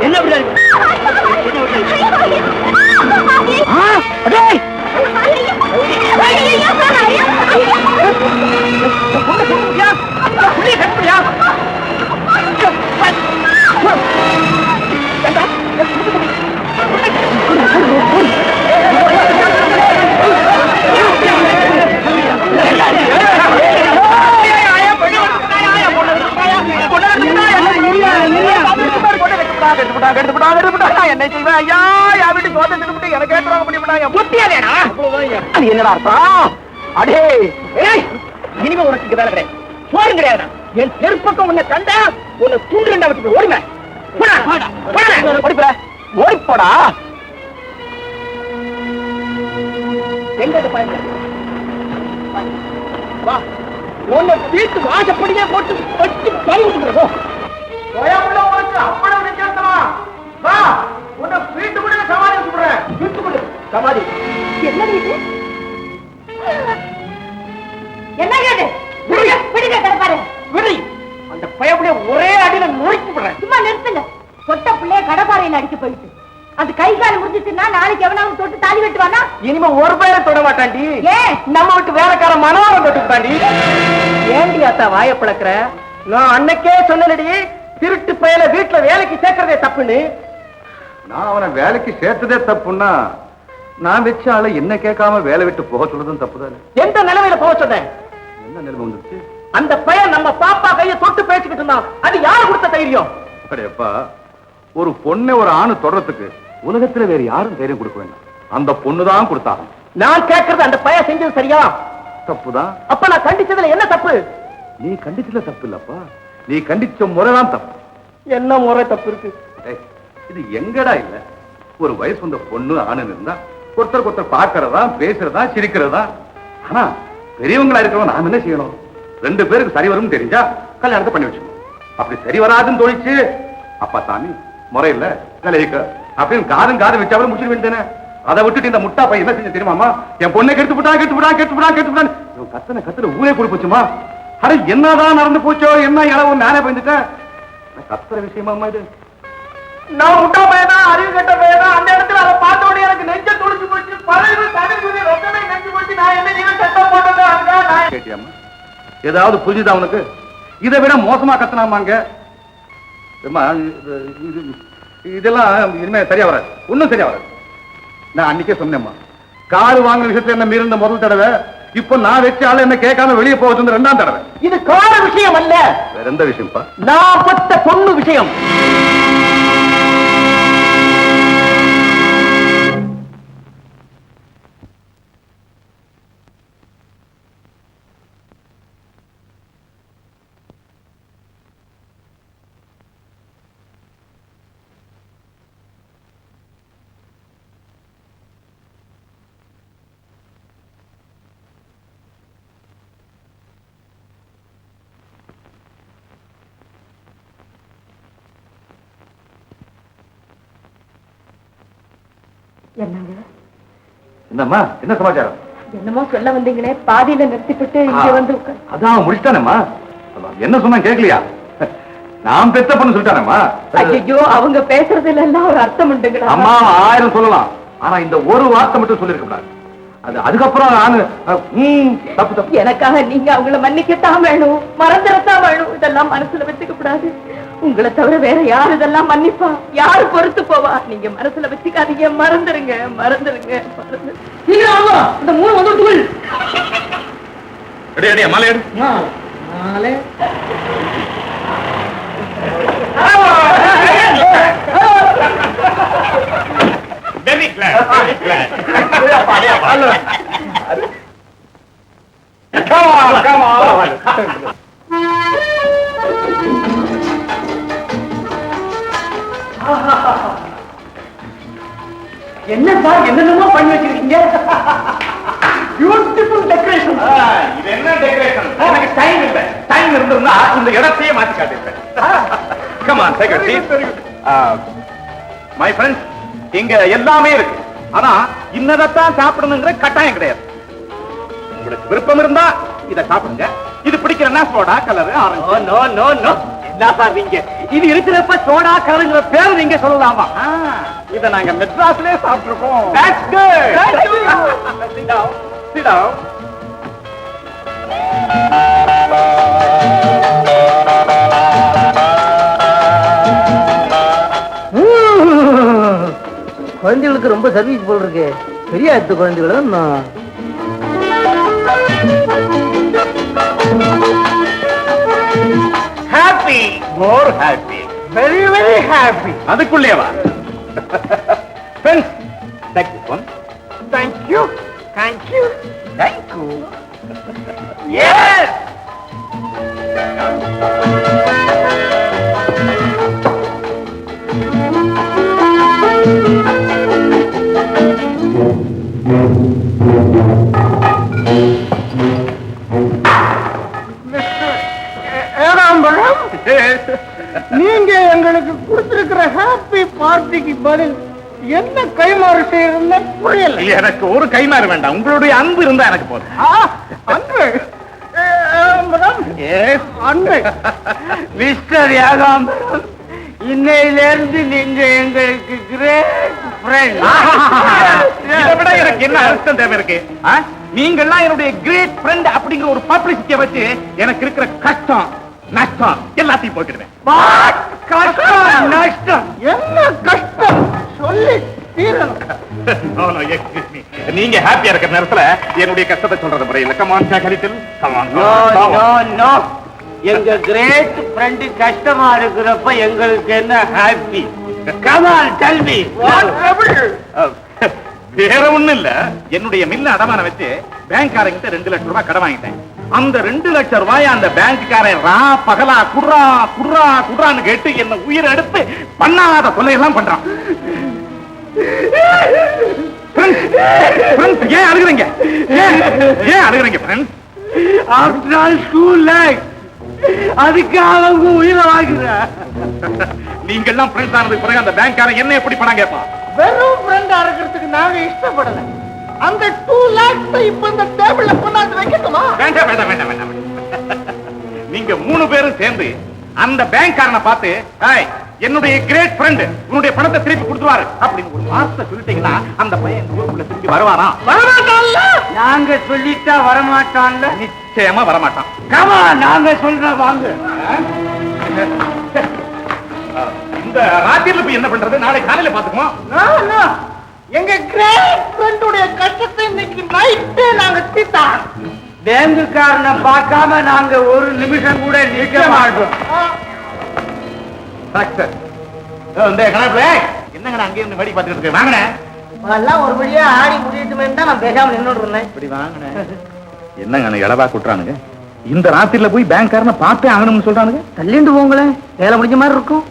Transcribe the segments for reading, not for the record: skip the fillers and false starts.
என்ன என்ன செய்வேன் ஐயா? என் வீட்டு சோதனை தின்னுட்டு எனக்கு ஏற்றுவாங்க முடியுமா? அது என்னடா அர்த்தம்? அடே இனிமே உனக்கு வேலை கிடையாது, சோறும் கிடையாது. என் தெருப்பக்கம் உன்னை கண்டா உன்னை தூண்டு ரெண்டா வச்சு ஓடுங்க. ஓடிப்போடா. எங்க உன்னை வீட்டு வாசப்படியே போட்டு வச்சு பழி விட்டுக்கிறோம். அப்பளம் நிச்சயமா வா, உன்னை வீட்டு கூட சமாதி விட்டுறேன். வீட்டு கூட சமாதி என்ன வீட்டு? என்ன கேடு? விடுங்க கடப்பாரு. விடு. அந்த பயப்புடைய ஒரே அடியில நுழைச்சு விடுறேன். சும்மா நிறுத்துங்க. தொட்ட பிள்ளைய கடப்பாறையில அடிக்க போயிட்டு அது கை கால் முடிஞ்சிச்சுன்னா நாளைக்கு எவனாவது தொட்டு தாலி வெட்டுவானா? இனிமே ஒரு பேரை தொட மாட்டாண்டி. ஏன் நம்ம விட்டு வேலைக்கார மனோரம் தொட்டுட்டாண்டி. ஏண்டி அத்தா வாய பழக்கிற? நான் அன்னைக்கே சொன்னடி, திருட்டு பயல வீட்டுல வேலைக்கு சேர்க்கறதே தப்புன்னு. நான் அவனை வேலைக்கு சேர்த்ததே தப்புன்னா நான் வச்ச ஆளை என்ன கேட்காம வேலை விட்டு போக சொல்றதும் தப்புதானே. எந்த நிலைமையில போக சொன்னேன்? என்ன நிலைமை வந்துச்சு? அந்த பையன் நம்ம பாப்பா கையை தொட்டு பேசிக்கிட்டு இருந்தான். அது யாரு கொடுத்த தைரியம்? அடையப்பா, ஒரு பொண்ணை ஒரு ஆணு தொடறதுக்கு உலகத்துல வேற யாரும் தைரியம் கொடுக்க வேண்டாம். அந்த பொண்ணுதான் கொடுத்தாங்க. நான் கேட்கறது அந்த பையன் செஞ்சது சரியா? தப்புதான். அப்ப நான் கண்டிச்சதுல என்ன தப்பு? நீ கண்டிச்சதுல தப்பு இல்லப்பா, நீ கண்டிச்ச முறைதான் தப்பு. என்ன முறை தப்பு இருக்கு? இது எங்கடா இல்ல? ஒரு வயசு வந்த பொண்ணு ஆணுன்னு இருந்தா ஒருத்தருக்கு ஒருத்தர் பாக்குறதா, பேசுறதா, சிரிக்கிறதா. ஆனா பெரியவங்களா இருக்கிறவங்க நாம என்ன செய்யணும்? ரெண்டு பேருக்கு சரி வரும்னு தெரிஞ்சா கல்யாணத்தை பண்ணி வச்சுக்கணும். அப்படி சரி வராதுன்னு தோணிச்சு, அப்பா சாமி முறையில நிலைக்க அப்படின்னு காதும் காது வச்சு அவரை முடிச்சிட வேண்டியதானே. அதை விட்டுட்டு இந்த முட்டா பையன் என்ன செஞ்ச தெரியுமாமா? என் பொண்ணை கெடுத்துட்டான். கத்துல ஊரே கூட போச்சுமா. அட என்னதான் நடந்து போச்சோ, என்ன இளவு நானே பயந்துட்டேன். கத்துற விஷயமா இது? நான் முட்டா பையனா, அறிவு கட்ட பையனா? அந்த இடத்துல அதை பார்த்த உடனே எனக்கு நெஞ்ச துடிச்சு போச்சு. பழைய தமிழ் ரத்தனை நெஞ்சு போச்சு. நான் என்ன நீங்க சட்டம் போட்டது கேட்டியாமா? ஏதாவது புரிஞ்சுதா உனக்கு? இதை விட மோசமா கத்தனாமாங்க. இதெல்லாம் இனிமே சரியா வராது, ஒன்னும் சரியா வராது. நான் அன்னைக்கே சொன்னேம்மா, காரு வாங்குற விஷயத்துல என்ன மீறின முதல் தடவை. இப்போ நான் வச்ச ஆளு என்ன கேட்காம வெளியே போகுது ரெண்டாம் தடவை. இது கார விஷயம் அல்ல. வேற எந்த விஷயம்ப்பா? நான் பத்த பொண்ணு விஷயம். என்னங்க? என்னம்மா, என்ன சமாச்சாரம்? என்னமோ சொல்ல வந்தீங்களே, பாதியில நிறுத்திவிட்டு இங்க வந்து அதான் முடிச்சிட்டானேம்மா. என்ன சொன்னா கேட்கலையா? நான் பெத்த பொண்ணு சொல்லிட்டானேம்மா. ஐயோ, அவங்க பேசுறதுல எல்லாம் ஒரு அர்த்தம் உண்டுங்களா? அம்மா 1000 சொல்லலாம், ஆனா இந்த ஒரு வார்த்தை மட்டும் சொல்லிருக்க கூடாது. அது அதுக்கப்புறம் நானு தப்பு தப்பு. எனக்காக நீங்க அவங்கள மன்னிக்கத்தான் வேணும், மறந்துடத்தான் வேணும். இதெல்லாம் மனசுல வச்சுக்க கூடாது. உங்களை தவிர வேற யாரு இதெல்லாம் மன்னிப்பா? யாரு பொறுத்து போவா? நீங்க மனசுல வச்சுக்காதீங்க. மறந்துருங்க, மறந்துருங்க. இந்த மூணு வந்து மாலை Very glad. Come on, come on. என்ன சார், என்னென்னமோ பண்ணி வச்சிருக்கீங்க? Beautiful decoration. இது என்ன டெக்கரேஷன்? எனக்கு டைம் இல்ல. டைம் இருந்ததுன்னா இந்த இடத்தையே மாத்தி காட்டிருப்பேன். Come on, take a seat. My friends, இங்க எல்லாமே இருக்கு. ஆனா இன்னதான் சாப்பிடணுங்கிற கட்டாயம் கிடையாது. உங்களுக்கு விருப்பம் இருந்தா இத சாப்பிடுங்க. இது பிடிக்கிறனா soda, colour, orange. No no no. என்ன சார் நீங்க இது இருக்கிறப்ப சோடா கலருங்கிற பேரு நீங்க சொல்லலாமா? இத நாங்க மெட்ராஸ்லயே சாப்பிட்டுருக்கோம். That's good. Sit down. Sit down. குழந்தைகளுக்கு ரொம்ப சர்வீஸ் போல் இருக்கு. பெரிய ஆத்து குழந்தைகளும் happy, more happy, very very happy. அதுக்குள்ளேவா? Friends, take this one. Thank you. Thank you. Thank you. Yes. நீங்க எங்களுக்கு கொடுத்திருக்கிற ஹாப்பி பார்ட்டிக்கு பதில் என்ன கைமாறு செய்யறதுன்னு புரியல. எனக்கு ஒரு கைமாறு வேண்டாம், உங்களுடைய அன்பு இருந்தா எனக்கு போதும். அன்பு அன்பு மிஸ்டர் யாகாம்பரம், இன்னையிலிருந்து நீங்க எங்களுக்கு கிரேட் ஃப்ரெண்ட். இதை விட எனக்கு என்ன அர்த்தம் தேவை இருக்கு? நீங்கள்லாம் என்னுடைய கிரேட் ஃப்ரெண்ட் அப்படிங்கிற ஒரு பப்ளிசிட்டியை வச்சு எனக்கு இருக்கிற கஷ்டம் நஷ்டம் எல்லாத்தையும் போட்டுடுவேன். கஷ்டம் நஷ்டம் என்ன கஷ்டம் சொல்லி தீரணும். நீங்க ஹாப்பியா இருக்கிற நேரத்துல என்னுடைய கஷ்டத்தை சொல்றது முறையில். கமான் சாகலித்தில் கமான். எங்க கிரேட் ஃப்ரெண்ட் கஷ்டமா இருக்கிறப்ப எங்களுக்கு என்ன happy? Come on tell me what trouble? வேற ஒண்ணு இல்ல, என்னுடைய மில்ல அடமான வச்சு பேங்க்காரங்கிட்ட 2 லட்சம் ரூபாய் கடன் வாங்கிட்டேன். அந்த 2 லட்சம் ரூபாய் அந்த பேங்க்காரன் ரா பகலா குர்ரா குர்ரா குர்ரான்னு கேட்டு என்ன உயிரை எடுத்து பண்ணாத தொல்லையெல்லாம் பண்றான். ஏன் அழுகுறீங்க? ஏன் அழுகுறீங்க friends? After all school life அதுக்கு அவங்க உயிரை வாங்குற. நீங்க எல்லாம் ஃப்ரெண்ட்ஸ் ஆனதுக்கு பிறகு அந்த பேங்க்காரன் என்ன எப்படி பணம் கேட்பான்? வெறும் ஃப்ரெண்டா இருக்கிறதுக்கு நாங்க இஷ்டப்படல. அந்த 2 lakhs இப்ப இந்த டேபிள்ல கொண்டாந்து வைக்கட்டுமா? வேண்டாம் வேண்டாம் வேண்டாம் வேண்டாம். நீங்க 3 பேரும் சேர்ந்து அந்த பேங்க்காரனை பார்த்து, என்னுடைய கிரேட் ஃப்ரெண்ட் உன்னுடைய பணத்தை திருப்பி கொடுத்துருவாரு அப்படின்னு ஒரு வார்த்தை சொல்லிட்டீங்கன்னா அந்த பையன் இந்த ஊருக்குள்ள திருப்பி வருவானா? வரமாட்டான்ல. நாங்க சொல்லிட்டா வரமாட்டான்ல. நிச்சயமா வரமாட்டான். கமா நாங்க சொல்ற வாங்க. இந்த ராத்திரில போய் என்ன பண்றது? நாளை காலையில பாத்துக்குமா? எங்க கிரேட் ஃப்ரெண்டுடைய கஷ்டத்தை இன்னைக்கு நைட்டே நாங்க தீர்த்தோம். பேங்குக்காரனை பார்க்காம நாங்க ஒரு நிமிஷம் கூட நிக்க மாட்டோம். என்னங்க அங்கே இருந்து வேடி பார்த்துட்டு இருக்கு? வாங்கின எல்லாம் ஒரு வழியா ஆடி முடியட்டுமே தான் நான் பேசாம நின்னுட்டு இருந்தேன். இப்படி வாங்கின என்னங்க இளவா கூட்டுறானுங்க? இந்த ராத்திரில போய் பேங்க்காரனை பார்த்தே ஆகணும்னு சொல்றானுங்க. தள்ளிண்டு போங்களேன், வேலை முடிஞ்ச மாதிரி இருக்கும்.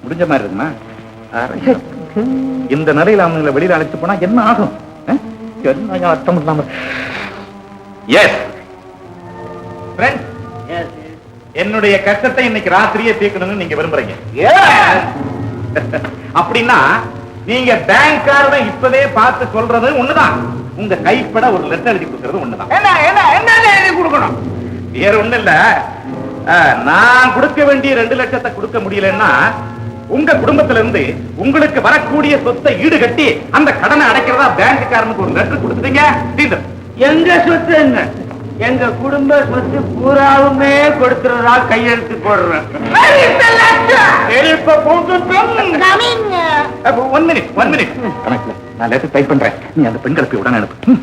முடிஞ்ச மாதிரி இருக்குமா? இந்த நிலையில அவங்களை வெளியில அழைச்சு போனா என்ன ஆகும்? என்ன அர்த்தம் இல்லாம. எஸ் என்னுடைய கஷ்டத்தை இன்னைக்கு ராத்திரியே தீர்க்கணும்னு நீங்க விரும்புறீங்க அப்படின்னா நீங்க பேங்க்காரனை இப்பவே பார்த்து சொல்றது ஒண்ணுதான், உங்க கைப்பட ஒரு லெட்டர் எழுதி கொடுக்கறது ஒண்ணுதான். என்ன எழுதி கொடுக்கணும்? வேற ஒண்ணு இல்ல, நான் கொடுக்க வேண்டிய 2 லட்சத்தை கொடுக்க முடியலன்னா உங்க குடும்பத்துல இருந்து உங்களுக்கு வரக்கூடிய சொத்தை ஈடு கட்டி அந்த கடனை அடைக்கிறதா பேங்க்காரனுக்கு ஒரு லெட்டர் கொடுத்துட்டீங்க. எங்க சொத்து என்ன? எங்க குடும்ப சொத்து பூராவுமே கொடுத்துறதா கையெழுத்து போடுறேன். 1 minute கணக்குல நான் லெட்டர் டைப் பண்றேன். நீ அந்த பெண்களுக்கு உடனே அனுப்பு.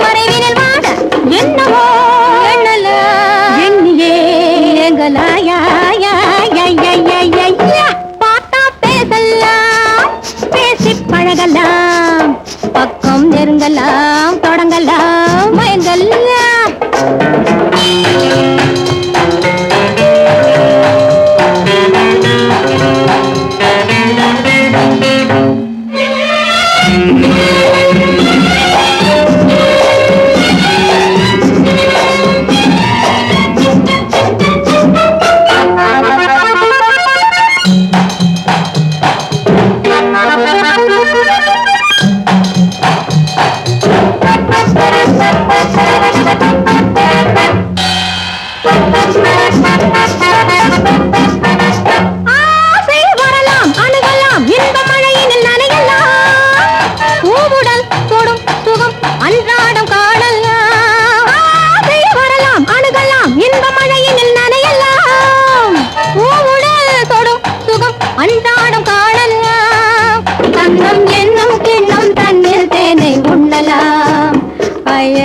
மறைவினில் வாட என்னவோ எண்ணல எண்ணியே எங்கலாயா பார்த்தா பேசலாம் பேசி பழகலாம் பக்கம் நெருங்கலாம் தொடங்கலாம் மயங்கலாம் ஆசை வரலாம் அணுகலாம் இன்ப மழையினில் நனையலாம் பூவுடல் தொடும் சுகம் அன்றாடம் காணலாம் ஆசை வரலாம் அணுகலாம் இன்ப மழையினில் நனையலாம் பூவுடல் தொடும் சுகம் அன்றாடம் காணலாம் தன்னம் என்னும் கிண்ணம் தண்ணீர் தேனை உண்ணலாம் ஐய